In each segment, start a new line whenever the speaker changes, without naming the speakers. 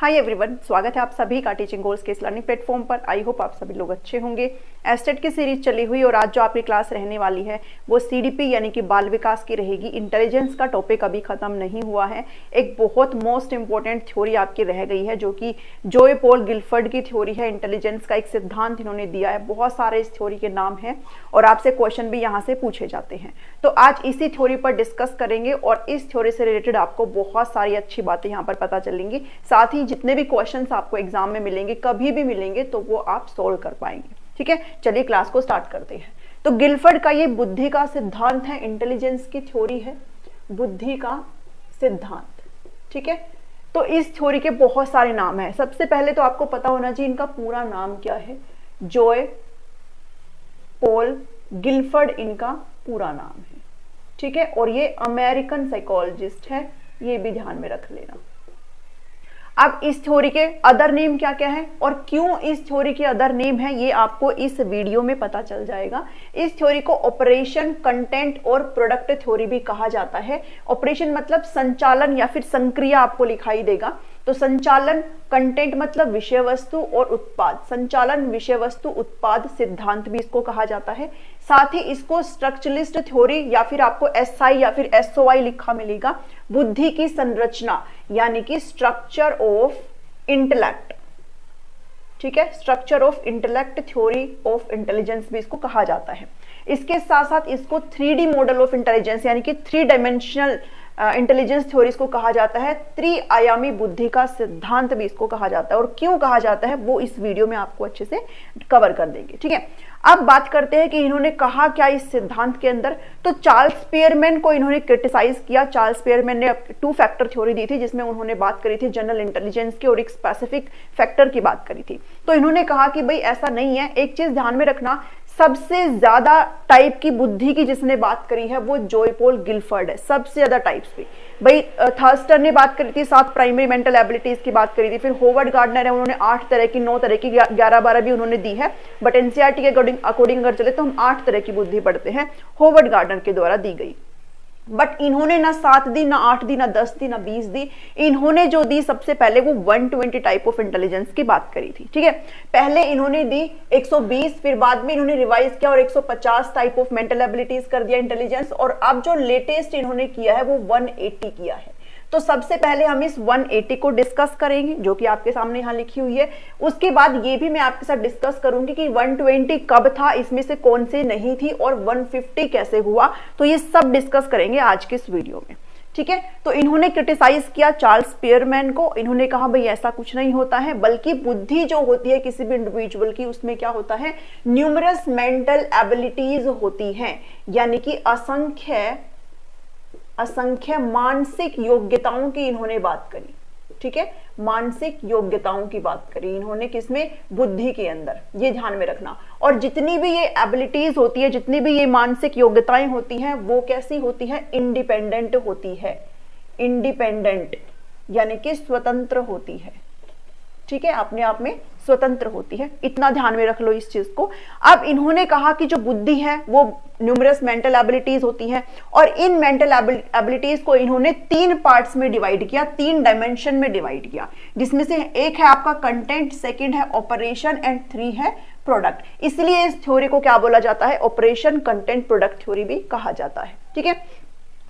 Hi everyone, स्वागत है आप सभी का टीचिंग गोल्स के इस लर्निंग प्लेटफॉर्म पर। आई होप आप सभी लोग अच्छे होंगे। एस्टेट की सीरीज चली हुई और आज जो आपकी क्लास रहने वाली है वो सीडीपी यानी कि बाल विकास की रहेगी। इंटेलिजेंस का टॉपिक अभी खत्म नहीं हुआ है। एक बहुत मोस्ट इंपॉर्टेंट थ्योरी आपकी रह गई है जो कि जोए पॉल गिलफर्ड की थ्योरी है। इंटेलिजेंस का एक सिद्धांत इन्होंने दिया है। बहुत सारे इस थ्योरी के नाम हैं और आपसे क्वेश्चन भी यहाँ से पूछे जाते हैं। तो आज इसी थ्योरी पर डिस्कस करेंगे और इस थ्योरी से रिलेटेड आपको बहुत सारी अच्छी बातें यहाँ पर पता चलेंगी। साथ ही जितने भी क्वेश्चंस आपको एग्जाम में मिलेंगे, कभी भी मिलेंगे, तो वो आप सोल्व कर पाएंगे। ठीक है, चलिए क्लास को स्टार्ट करते हैं। तो गिलफर्ड का ये बुद्धि का सिद्धांत है, इंटेलिजेंस की थ्योरी है, बुद्धि का सिद्धांत। ठीक है, तो इस थ्योरी के बहुत सारे नाम हैं। सबसे पहले तो आपको पता होना चाहिए इनका पूरा नाम क्या है। जोए पॉल गिलफर्ड इनका पूरा नाम है। ठीक है, और ये अमेरिकन साइकोलॉजिस्ट है, ये भी ध्यान में रख लेना। अब इस थ्योरी के अदर नेम क्या क्या है और क्यों इस थ्योरी के अदर नेम है, ये आपको इस वीडियो में पता चल जाएगा। इस थ्योरी को ऑपरेशन, कंटेंट और प्रोडक्ट थ्योरी भी कहा जाता है। ऑपरेशन मतलब संचालन या फिर संक्रिया आपको लिखाई देगा। तो संचालन, कंटेंट मतलब विषय वस्तु और उत्पाद, संचालन, विषय वस्तु, उत्पाद सिद्धांत भी इसको कहा जाता है। साथ ही इसको स्ट्रक्चरलिस्ट थ्योरी या फिर आपको एसआई या फिर एसओआई लिखा मिलेगा। बुद्धि की संरचना यानी कि स्ट्रक्चर ऑफ इंटेलेक्ट। ठीक है, structure of intellect, theory of intelligence भी इसको कहा जाता है। इसके साथ साथ इसको 3D मॉडल ऑफ इंटेलिजेंस यानी कि 3 डायमेंशनल इंटेलिजेंस थ्योरीज को कहा जाता है। त्रिआयामी बुद्धि का सिद्धांत भी इसको कहा जाता है। और क्यों कहा जाता है वो इस वीडियो में आपको अच्छे से कवर कर देंगे। ठीक है, अब बात करते हैं कि इन्होंने कहा क्या इस सिद्धांत के अंदर। तो चार्ल्स स्पीयरमैन को इन्होंने क्रिटिसाइज किया। चार्ल्स स्पीयरमैन ने 2 फैक्टर थ्योरी दी थी जिसमें उन्होंने बात करी थी जनरल इंटेलिजेंस की और एक स्पेसिफिक फैक्टर की बात करी थी। तो इन्होंने कहा कि भाई ऐसा नहीं है। एक चीज ध्यान में रखना, सबसे ज्यादा टाइप की बुद्धि की जिसने बात करी है वो जोए पॉल गिलफर्ड है। सबसे ज्यादा टाइप्स की भाई थर्स्टर ने बात करी थी, 7 प्राइमरी मेंटल एबिलिटीज की बात करी थी। फिर होवर्ड गार्डनर है, उन्होंने 8 तरह की, 9 तरह की, 11-12 भी उन्होंने दी है। बट एनसीईआरटी के अकॉर्डिंग अगर चले तो हम 8 तरह की बुद्धि पढ़ते हैं, होवर्ड गार्डनर के द्वारा दी गई। बट इन्होंने ना 7 दी, ना 8 दी, ना 10 दी, ना 20 दी। इन्होंने जो दी सबसे पहले वो 120 टाइप ऑफ इंटेलिजेंस की बात करी थी। ठीक है, पहले इन्होंने दी 120, फिर बाद में इन्होंने रिवाइज किया और 150 टाइप ऑफ मेंटल एबिलिटीज कर दिया इंटेलिजेंस। और अब जो लेटेस्ट इन्होंने किया है वो 180 किया है। तो सबसे पहले हम इस 180 को डिस्कस करेंगे जो कि आपके सामने यहां लिखी हुई है। उसके बाद ये भी मैं आपके साथ डिस्कस करूंगी कि 120 कब था, इसमें से कौन से नहीं थी और 150 कैसे हुआ। तो ये सब डिस्कस करेंगे आज के इस वीडियो में। ठीक है, तो इन्होंने क्रिटिसाइज किया चार्ल्स स्पीयरमैन को। इन्होंने कहा भाई ऐसा कुछ नहीं होता है, बल्कि बुद्धि जो होती है किसी भी इंडिविजुअल की, उसमें क्या होता है, न्यूमरस मेंटल एबिलिटीज होती हैं, यानी कि असंख्य मानसिक योग्यताओं की इन्होंने बात करी। ठीक है, मानसिक योग्यताओं की बात करी इन्होंने, किसमें, बुद्धि के अंदर। ये ध्यान में रखना। और जितनी भी ये एबिलिटीज होती है, जितनी भी ये मानसिक योग्यताएं होती हैं, वो कैसी होती है, इंडिपेंडेंट होती है। इंडिपेंडेंट यानी कि स्वतंत्र होती है। ठीक है, अपने आप में स्वतंत्र होती है। इतना ध्यान में रख लो इस चीज को। अब इन्होंने कहा कि जो बुद्धि है वो न्यूमरस मेंटल एबिलिटीज होती है और इन मेंटल एबिलिटीज को इन्होंने 3 पार्ट्स में डिवाइड किया, 3 डायमेंशन में डिवाइड किया, जिसमें से एक है आपका कंटेंट, सेकंड है ऑपरेशन एंड 3 है प्रोडक्ट। इसलिए इस थ्योरी को क्या बोला जाता है, ऑपरेशन, कंटेंट, प्रोडक्ट थ्योरी भी कहा जाता है। ठीक है,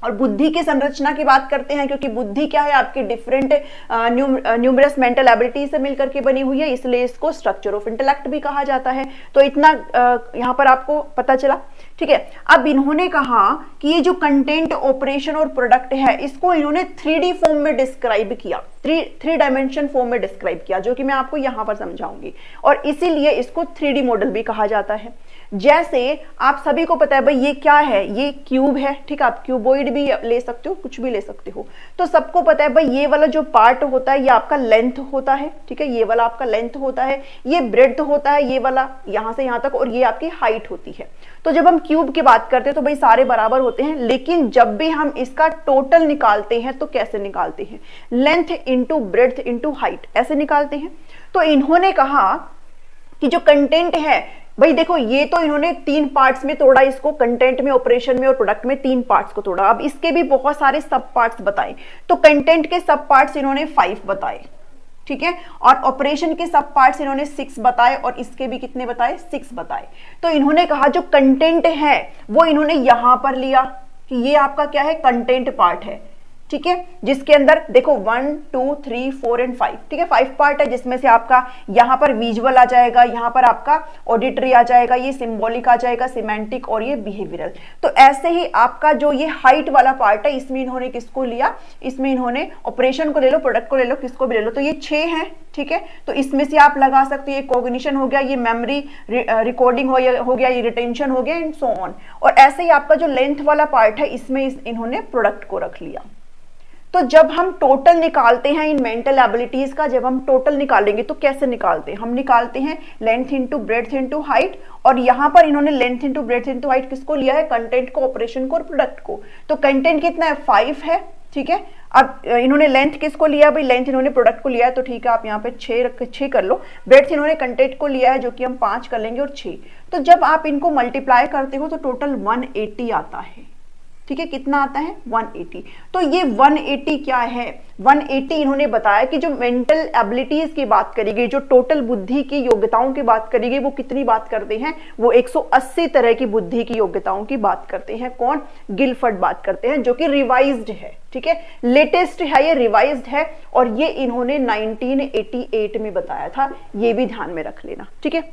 और बुद्धि की संरचना की बात करते हैं क्योंकि बुद्धि क्या है, आपकी डिफरेंट न्यूमरस मेंटल एबिलिटी से मिलकर के बनी हुई है, इसलिए इसको स्ट्रक्चर ऑफ इंटेलेक्ट भी कहा जाता है। तो इतना यहां पर आपको पता चला। ठीक है, अब इन्होंने कहा कि ये जो कंटेंट, ऑपरेशन और प्रोडक्ट है, इसको इन्होंने 3D फॉर्म में डिस्क्राइब किया, 3 डायमेंशन फॉर्म में डिस्क्राइब किया, जो कि मैं आपको यहां पर समझाऊंगी। और इसीलिए इसको 3D मॉडल भी कहा जाता है। जैसे आप सभी को पता है भाई ये क्या है, ये क्यूब है। ठीक है, आप क्यूबॉइड भी ले सकते हो, कुछ भी ले सकते हो। तो सबको पता है भाई ये वाला जो पार्ट होता है ये आपका लेंथ होता है। ठीक है, ये वाला आपका लेंथ होता है, ये ब्रेड्थ होता है, ये वाला यहां से यहां तक, और ये आपकी हाइट होती है। तो जब हम क्यूब की बात करते हैं तो भाई सारे बराबर होते हैं, लेकिन जब भी हम इसका टोटल निकालते हैं तो कैसे निकालते हैं, length into breadth into height, ऐसे निकालते हैं। तो इन्होंने कहा कि जो कंटेंट है भाई देखो, ये तो इन्होंने 3 पार्ट्स में तोड़ा इसको, कंटेंट में, ऑपरेशन में और प्रोडक्ट में 3 पार्ट्स को तोड़ा। अब इसके भी बहुत सारे सब पार्ट्स बताए। तो कंटेंट के सब पार्ट्स इन्होंने 5 बताए। ठीक है। और ऑपरेशन के सब पार्ट्स इन्होंने 6 बताए और इसके भी कितने बताए, 6 बताए। तो इन्होंने कहा जो कंटेंट है वो इन्होंने यहां पर लिया कि ये आपका क्या है, कंटेंट पार्ट है, ठीक है, जिसके अंदर देखो 1 2 3 4 एंड 5, ठीक है, 5 पार्ट है, जिसमें से आपका यहां पर विजुअल आ जाएगा, यहां पर आपका ऑडिटरी आ जाएगा, ये सिंबॉलिक आ जाएगा, सिमेंटिक और ये बिहेवियरल। तो ऐसे ही आपका जो ये हाइट वाला पार्ट है, इसमें इन्होंने किसको लिया, इसमें इन्होंने ऑपरेशन को ले लो, प्रोडक्ट को ले लो, किसको भी ले लो, तो ये 6 है, ठीक है। तो इसमें से आप लगा सकते हो ये कॉग्निशन हो गया, ये मेमोरी रिकॉर्डिंग हो गया, ये रिटेंशन हो गया एंड सो ऑन। और ऐसे ही आपका जो लेंथ वाला पार्ट है, इसमें इन्होंने प्रोडक्ट को रख लिया। तो जब हम टोटल निकालते हैं इन मेंटल एबिलिटीज का, जब हम टोटल निकालेंगे तो कैसे निकालते हैं, हम निकालते हैं length into breadth into height, और यहां पर इन्होंने length into breadth into height किसको लिया है, कंटेंट को, ऑपरेशन को और प्रोडक्ट को। तो कंटेंट कितना है, 5 है, ठीक है। अब इन्होंने लेंथ किसको लिया, भाई लेंथ इन्होंने प्रोडक्ट को लिया है, तो ठीक है आप यहाँ पे 6 कर लो। ब्रेड्थ इन्होंने कंटेंट को लिया है, जो कि हम 5 कर लेंगे, और 6। तो जब आप इनको मल्टीप्लाई करते हो तो टोटल 180 आता है, ठीक है। कितना आता है, 180। तो ये 180 क्या है, 180 इन्होंने बताया कि जो मेंटल एबिलिटीज की बात करी गई, जो टोटल बुद्धि की योग्यताओं की बात करी गई, वो कितनी बात करते हैं, वो 180 तरह की बुद्धि की योग्यताओं की बात करते हैं। कौन, गिलफर्ड बात करते हैं, जो कि रिवाइज्ड है, ठीक है, लेटेस्ट है, ये रिवाइज्ड है, और ये इन्होंने 1988 में बताया था, ये भी ध्यान में रख लेना, ठीक है,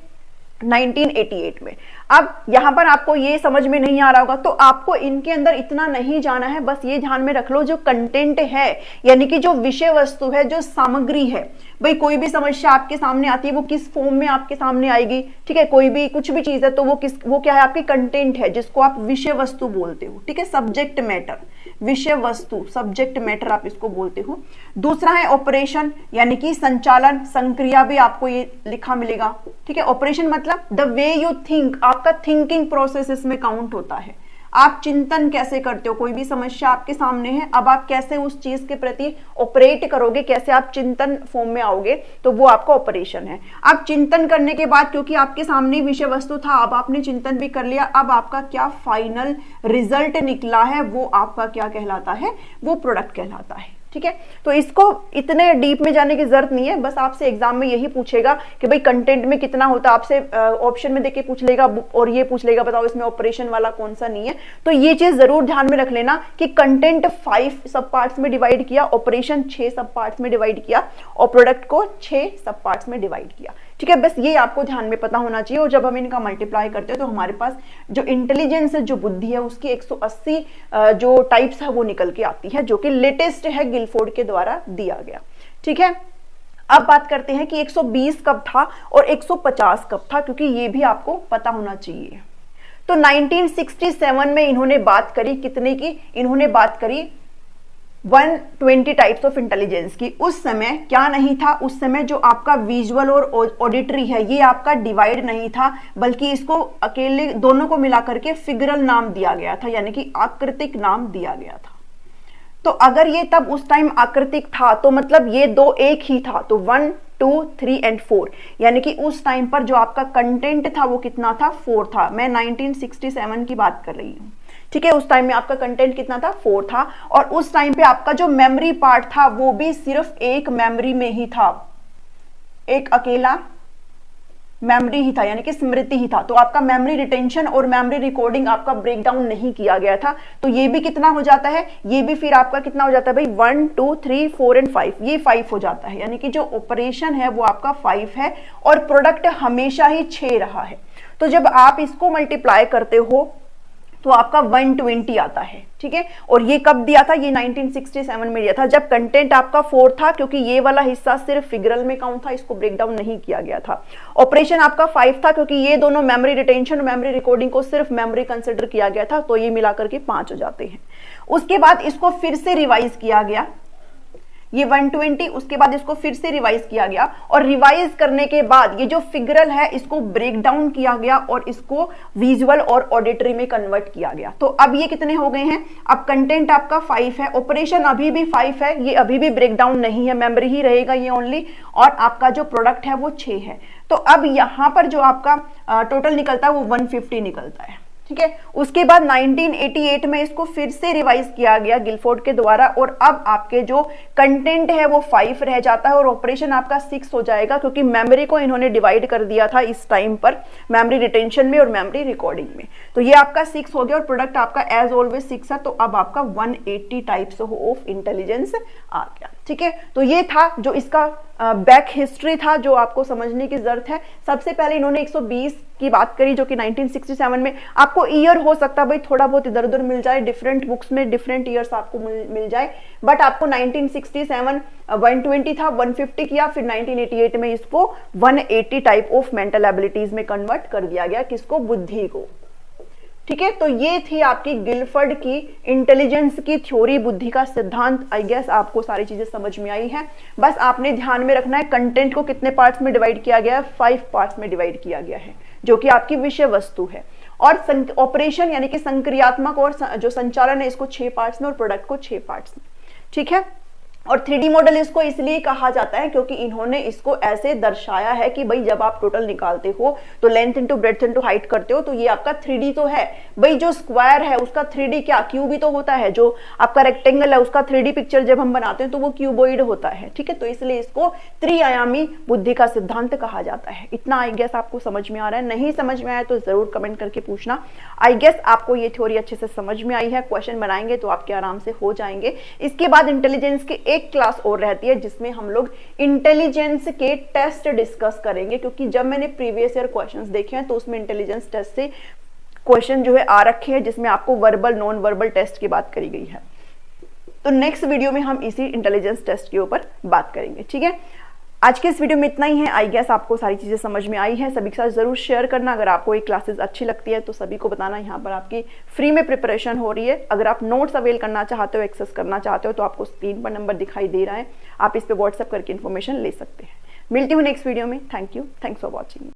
1988 में। अब यहां पर आपको ये समझ में नहीं आ रहा होगा, तो आपको इनके अंदर इतना नहीं जाना है, बस ये ध्यान में रख लो जो कंटेंट है, यानी कि जो विषय वस्तु है, जो सामग्री है, भाई कोई भी समस्या आपके सामने आती है वो किस फॉर्म में आपके सामने आएगी, ठीक है, कोई भी कुछ भी चीज है तो वो क्या है, आपकी कंटेंट है, जिसको आप विषय वस्तु बोलते हो, ठीक है, सब्जेक्ट मैटर, विषय वस्तु, सब्जेक्ट मैटर आप इसको बोलते हो। दूसरा है ऑपरेशन, यानी कि संचालन, संक्रिया भी आपको ये लिखा मिलेगा, ठीक है। ऑपरेशन मतलब द वे यू थिंक, आपका थिंकिंग प्रोसेस इसमें काउंट होता है, आप चिंतन कैसे करते हो, कोई भी समस्या आपके सामने है, अब आप कैसे उस चीज के प्रति ऑपरेट करोगे, कैसे आप चिंतन फॉर्म में आओगे, तो वो आपका ऑपरेशन है। अब चिंतन करने के बाद, क्योंकि आपके सामने विषय वस्तु था, अब आपने चिंतन भी कर लिया, अब आपका क्या फाइनल रिजल्ट निकला है, वो आपका क्या कहलाता है, वो प्रोडक्ट कहलाता है, ठीक है। तो इसको इतने डीप में जाने की जरूरत नहीं है, बस आपसे एग्जाम में यही पूछेगा कि भाई कंटेंट में कितना होता है, आपसे ऑप्शन में देके पूछ लेगा, और ये पूछ लेगा बताओ इसमें ऑपरेशन वाला कौन सा नहीं है। तो ये चीज जरूर ध्यान में रख लेना कि कंटेंट 5 सब पार्ट्स में डिवाइड किया, ऑपरेशन 6 सब पार्ट्स में डिवाइड किया, और प्रोडक्ट को 6 सब पार्ट्स में डिवाइड किया, ठीक है। बस ये आपको ध्यान में पता होना चाहिए। और जब हम इनका मल्टीप्लाई करते हैं तो हमारे पास जो इंटेलिजेंस है, जो बुद्धि है, उसकी 180 जो टाइप्स है वो निकल के आती है, जो कि लेटेस्ट है, गिलफोर्ड के द्वारा दिया गया, ठीक है। अब बात करते हैं कि 120 कब था और 150 कब था, क्योंकि ये भी आपको पता होना चाहिए। तो 1967 में इन्होंने बात करी कितने की, इन्होंने बात करी 120 टाइप्स ऑफ इंटेलिजेंस की। उस समय क्या नहीं था, उस समय जो आपका विजुअल और ऑडिटरी है, ये आपका डिवाइड नहीं था, बल्कि इसको अकेले दोनों को मिलाकर के फिगरल नाम दिया गया था, यानी कि आकृतिक नाम दिया गया था। तो अगर ये तब उस टाइम आकृतिक था, तो मतलब ये दो एक ही था, तो 1 2 3 एंड 4, यानी कि उस टाइम पर जो आपका कंटेंट था वो कितना था, 4 था। मैं 1967 की बात कर रही हूँ, ठीक है। उस टाइम में आपका कंटेंट कितना था, 4 था, और उस टाइम पे आपका जो मेमोरी पार्ट था वो भी सिर्फ एक मेमोरी में ही था, एक अकेला मेमोरी ही था, यानी कि स्मृति ही था। तो आपका मेमोरी रिटेंशन और मेमोरी रिकॉर्डिंग आपका ब्रेकडाउन नहीं किया गया था। तो ये भी कितना हो जाता है, ये भी फिर आपका कितना हो जाता है भाई, 1 2 3 4 एंड 5, ये 5 हो जाता है, यानी कि जो ऑपरेशन है वो आपका 5 है, और प्रोडक्ट हमेशा ही 6 रहा है। तो जब आप इसको मल्टीप्लाई करते हो तो आपका 120 आता है, ठीक है। और ये कब दिया था, ये 1967 में दिया था, जब कंटेंट आपका 4 था, क्योंकि ये वाला हिस्सा सिर्फ फिगरल में काउंट था, इसको ब्रेकडाउन नहीं किया गया था। ऑपरेशन आपका 5 था, क्योंकि ये दोनों मेमोरी रिटेंशन और मेमोरी रिकॉर्डिंग को सिर्फ मेमोरी कंसिडर किया गया था, तो ये मिलाकर के 5 हो जाते हैं। उसके बाद इसको फिर से रिवाइज किया गया, ये 120, उसके बाद इसको फिर से रिवाइज किया गया, और रिवाइज करने के बाद ये जो फिगरल है इसको ब्रेक डाउन किया गया और इसको विजुअल और ऑडिटरी में कन्वर्ट किया गया। तो अब ये कितने हो गए हैं, अब कंटेंट आपका 5 है, ऑपरेशन अभी भी 5 है, ये अभी भी ब्रेक डाउन नहीं है, मेमोरी ही रहेगा ये ओनली, और आपका जो प्रोडक्ट है वो 6 है। तो अब यहां पर जो आपका टोटल निकलता है वो 150 निकलता है, ठीक है। उसके बाद 1988 में इसको फिर से रिवाइज किया गया गिलफोर्ड के द्वारा, और अब आपके जो कंटेंट है वो 5 रह जाता है और ऑपरेशन आपका 6 हो जाएगा, क्योंकि मेमोरी को इन्होंने डिवाइड कर दिया था इस टाइम पर, मेमोरी रिटेंशन में और मेमोरी रिकॉर्डिंग में। तो ये आपका 6 हो गया और प्रोडक्ट आपका एज ऑलवेज 6 है। तो अब आपका 180 टाइप्स ऑफ इंटेलिजेंस आ गया। ठीक है, तो ये था जो इसका बैक हिस्ट्री था जो आपको समझने की जरूरत है। सबसे पहले इन्होंने 120 की बात करी जो कि 1967 में, आपको ईयर हो सकता है भाई थोड़ा बहुत इधर उधर मिल जाए, डिफरेंट बुक्स में डिफरेंट ईयर्स आपको मिल जाए, बट आपको 1967 120 था, 150 किया, फिर 1988 में इसको 180 टाइप ऑफ मेंटल एबिलिटीज में कन्वर्ट कर दिया गया। किसको? बुद्धि को। ठीक है, तो ये थी आपकी गिलफर्ड की इंटेलिजेंस की थ्योरी, बुद्धि का सिद्धांत। आई गेस आपको सारी चीजें समझ में आई हैं। बस आपने ध्यान में रखना है कंटेंट को कितने पार्ट्स में डिवाइड किया गया है, 5 पार्ट्स में डिवाइड किया गया है, जो कि आपकी विषय वस्तु है। और ऑपरेशन यानी कि संक्रियात्मक और जो संचालन है इसको 6 पार्ट्स में और प्रोडक्ट को 6 पार्ट्स में। ठीक है, और 3D मॉडल इसको इसलिए कहा जाता है क्योंकि इन्होंने इसको ऐसे दर्शाया है कि भाई जब आप टोटल निकालते हो तो length into breadth into height करते हो, तो ये आपका 3D तो है भाई। जो स्क्वायर है उसका 3D क्या क्यूब ही तो होता है, जो आपका रेक्टेंगल है उसका 3D पिक्चर जब हम बनाते हैं तो वो क्यूबोइड होता है। ठीक है, तो इसलिए इसको त्रिआयामी बुद्धि का सिद्धांत कहा जाता है। इतना आई गेस आपको समझ में आ रहा है? नहीं समझ में आया तो जरूर कमेंट करके पूछना। आई गेस आपको ये थ्योरी अच्छे से समझ में आई है। क्वेश्चन बनाएंगे तो आपके आराम से हो जाएंगे। इसके बाद इंटेलिजेंस के एक क्लास और रहती है जिसमें हम लोग इंटेलिजेंस के टेस्ट डिस्कस करेंगे, क्योंकि जब मैंने प्रीवियस ईयर क्वेश्चंस देखे हैं तो उसमें इंटेलिजेंस टेस्ट से क्वेश्चन जो है आ रखे हैं जिसमें आपको वर्बल नॉन वर्बल टेस्ट की बात करी गई है। तो नेक्स्ट वीडियो में हम इसी इंटेलिजेंस टेस्ट के ऊपर बात करेंगे। ठीक है, आज के इस वीडियो में इतना ही है। आई गेस आपको सारी चीजें समझ में आई हैं। सभी के साथ जरूर शेयर करना। अगर आपको ये क्लासेस अच्छी लगती है तो सभी को बताना। यहाँ पर आपकी फ्री में प्रिपरेशन हो रही है। अगर आप नोट्स अवेल करना चाहते हो, एक्सेस करना चाहते हो, तो आपको स्क्रीन पर नंबर दिखाई दे रहा है, आप इस पर व्हाट्सएप करके इन्फॉर्मेशन ले सकते हैं। मिलती हूँ नेक्स्ट वीडियो में। Thank you, thanks for watching.